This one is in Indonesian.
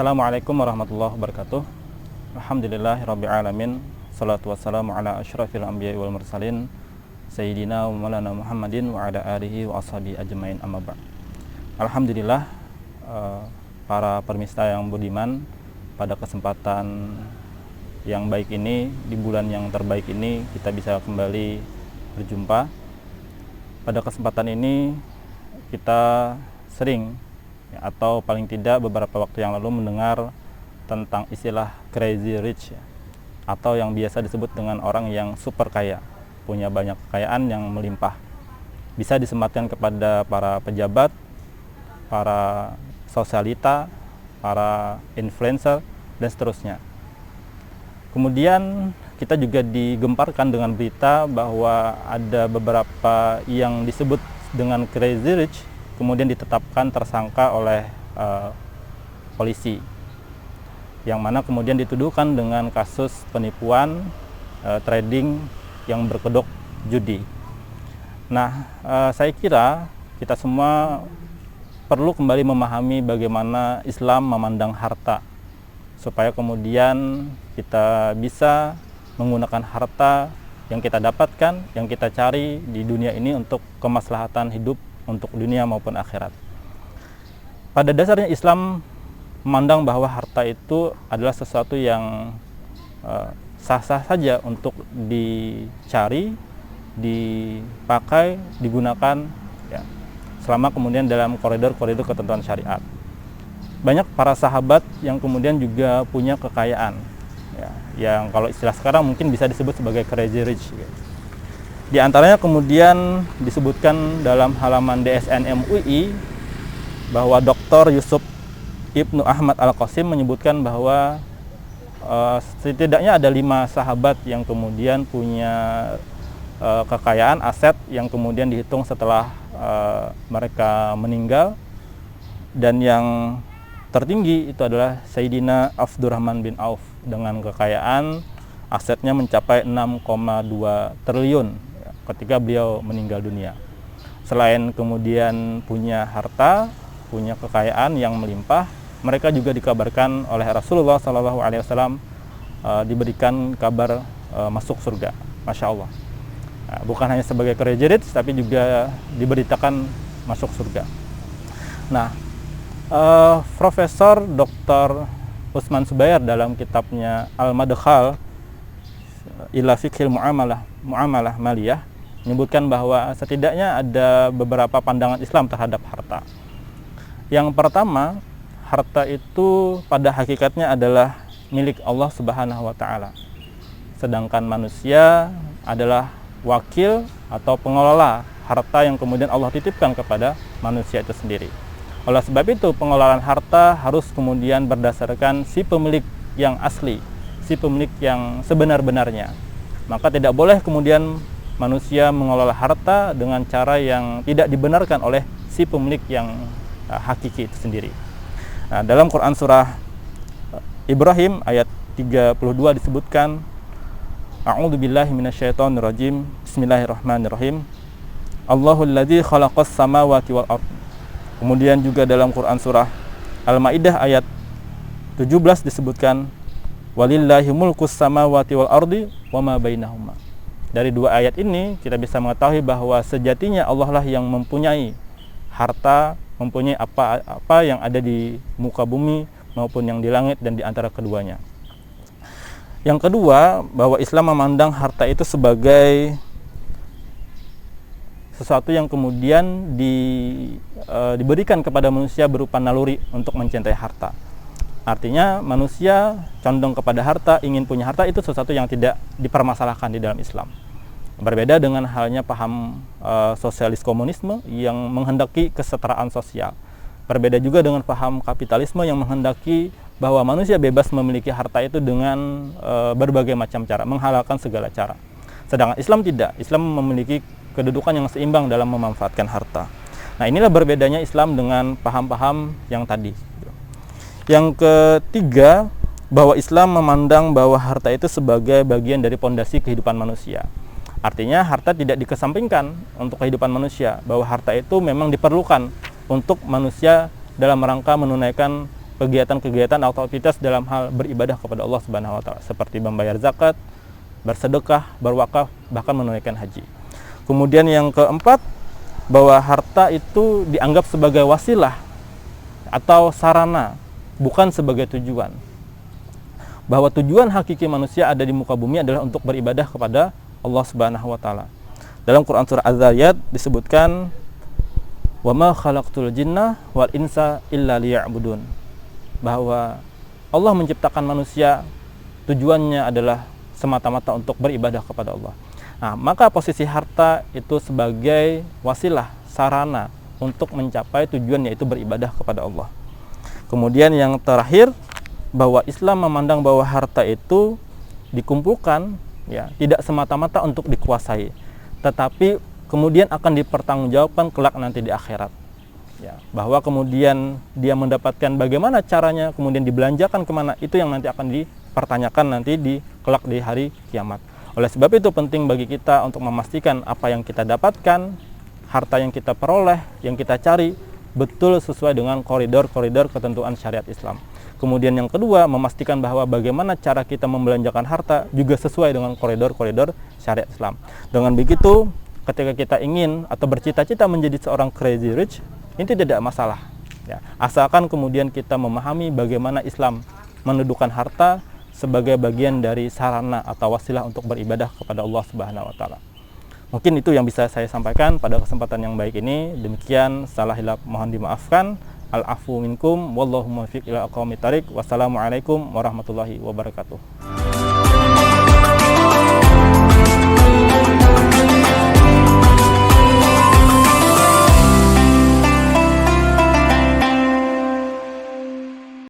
Assalamualaikum warahmatullahi wabarakatuh. Alhamdulillahirrabbilalamin. Salatu wassalamu ala asyrafil anbiya wal mursalin Sayyidina wa maulana Muhammadin wa ala alihi wa ashabi ajmain, amma ba'd. Alhamdulillah, para permista yang budiman, pada kesempatan yang baik ini, di bulan yang terbaik ini, kita bisa kembali berjumpa. Pada kesempatan ini kita sering atau paling tidak beberapa waktu yang lalu mendengar tentang istilah crazy rich, atau yang biasa disebut dengan orang yang super kaya, punya banyak kekayaan yang melimpah, bisa disematkan kepada para pejabat, para sosialita, para influencer, dan seterusnya. Kemudian kita juga digemparkan dengan berita bahwa ada beberapa yang disebut dengan crazy rich kemudian ditetapkan tersangka oleh polisi, yang mana kemudian dituduhkan dengan kasus penipuan trading yang berkedok judi. Nah, saya kira kita semua perlu kembali memahami bagaimana Islam memandang harta, supaya kemudian kita bisa menggunakan harta yang kita dapatkan, yang kita cari di dunia ini untuk kemaslahatan hidup, untuk dunia maupun akhirat. Pada dasarnya Islam memandang bahwa harta itu adalah sesuatu yang sah-sah saja untuk dicari, dipakai, digunakan, ya, selama kemudian dalam koridor-koridor ketentuan syariat. Banyak para sahabat yang kemudian juga punya kekayaan, ya, yang kalau istilah sekarang mungkin bisa disebut sebagai crazy rich, gitu. Di antaranya kemudian disebutkan dalam halaman DSN MUI bahwa Dr. Yusuf Ibnu Ahmad Al-Qasim menyebutkan bahwa setidaknya ada 5 sahabat yang kemudian punya kekayaan aset yang kemudian dihitung setelah mereka meninggal, dan yang tertinggi itu adalah Sayyidina Abdurrahman bin Auf dengan kekayaan asetnya mencapai 6,2 triliun ketika beliau meninggal dunia. Selain kemudian punya harta, punya kekayaan yang melimpah, mereka juga dikabarkan oleh Rasulullah SAW diberikan kabar masuk surga. Masya Allah. Bukan hanya sebagai crazy rich, tapi juga diberitakan masuk surga. Nah, Profesor Dr. Utsman Subair dalam kitabnya Al-Madkhal ila Fiqhil Muamalah Maliyah menyebutkan bahwa setidaknya ada beberapa pandangan Islam terhadap harta. Yang pertama, harta itu pada hakikatnya adalah milik Allah Subhanahu wa taala. Sedangkan manusia adalah wakil atau pengelola harta yang kemudian Allah titipkan kepada manusia itu sendiri. Oleh sebab itu, pengelolaan harta harus kemudian berdasarkan si pemilik yang asli, si pemilik yang sebenar-benarnya. Maka tidak boleh kemudian manusia mengelola harta dengan cara yang tidak dibenarkan oleh si pemilik yang hakiki itu sendiri. Nah, dalam Quran surah Ibrahim ayat 32 disebutkan, A'udzubillahi minasyaitonirrajim, Bismillahirrahmanirrahim, Allahul ladzi khalaqas samawati wal ardh. Kemudian juga dalam Quran surah Al-Maidah ayat 17 disebutkan, Walillahi mulkus samawati wal ardi wa ma bainahuma. Dari 2 ayat ini kita bisa mengetahui bahwa sejatinya Allah lah yang mempunyai harta, mempunyai apa yang ada di muka bumi maupun yang di langit dan di antara keduanya. Yang kedua, bahwa Islam memandang harta itu sebagai sesuatu yang kemudian diberikan kepada manusia berupa naluri untuk mencintai harta. Artinya manusia condong kepada harta, ingin punya harta, itu sesuatu yang tidak dipermasalahkan di dalam Islam. Berbeda dengan halnya paham sosialis komunisme yang menghendaki kesetaraan sosial. Berbeda juga dengan paham kapitalisme yang menghendaki bahwa manusia bebas memiliki harta itu dengan berbagai macam cara, menghalalkan segala cara. Sedangkan Islam tidak. Islam memiliki kedudukan yang seimbang dalam memanfaatkan harta. Nah, inilah berbedanya Islam dengan paham-paham yang tadi. Yang ketiga, bahwa Islam memandang bahwa harta itu sebagai bagian dari pondasi kehidupan manusia. Artinya harta tidak dikesampingkan untuk kehidupan manusia, bahwa harta itu memang diperlukan untuk manusia dalam rangka menunaikan kegiatan-kegiatan atau aktivitas dalam hal beribadah kepada Allah Subhanahu wa taala seperti membayar zakat, bersedekah, berwakaf, bahkan menunaikan haji. Kemudian yang keempat, bahwa harta itu dianggap sebagai wasilah atau sarana, bukan sebagai tujuan. Bahwa tujuan hakiki manusia ada di muka bumi adalah untuk beribadah kepada Allah Subhanahu wa taala. Dalam Quran surah Az-Zariyat disebutkan, "Wa ma khalaqtul jinna wal insa illa liya'budun." Bahwa Allah menciptakan manusia tujuannya adalah semata-mata untuk beribadah kepada Allah. Nah, maka posisi harta itu sebagai wasilah, sarana untuk mencapai tujuan, yaitu beribadah kepada Allah. Kemudian yang terakhir, bahwa Islam memandang bahwa harta itu dikumpulkan ya tidak semata-mata untuk dikuasai, tetapi kemudian akan dipertanggungjawabkan kelak nanti di akhirat. Ya, bahwa kemudian dia mendapatkan bagaimana caranya, kemudian dibelanjakan kemana, itu yang nanti akan dipertanyakan nanti di kelak di hari kiamat. Oleh sebab itu penting bagi kita untuk memastikan apa yang kita dapatkan, harta yang kita peroleh, yang kita cari, betul sesuai dengan koridor-koridor ketentuan syariat Islam. Kemudian yang kedua, memastikan bahwa bagaimana cara kita membelanjakan harta juga sesuai dengan koridor-koridor syariat Islam. Dengan begitu, ketika kita ingin atau bercita-cita menjadi seorang crazy rich, ini tidak masalah. Ya, asalkan kemudian kita memahami bagaimana Islam mendudukan harta sebagai bagian dari sarana atau wasilah untuk beribadah kepada Allah Subhanahu wa taala. Mungkin itu yang bisa saya sampaikan pada kesempatan yang baik ini. Demikian, salah hilaf mohon dimaafkan. Al-afu minkum wallahu muwaffiq ila aqwamit thariq. Wassalamualaikum warahmatullahi wabarakatuh.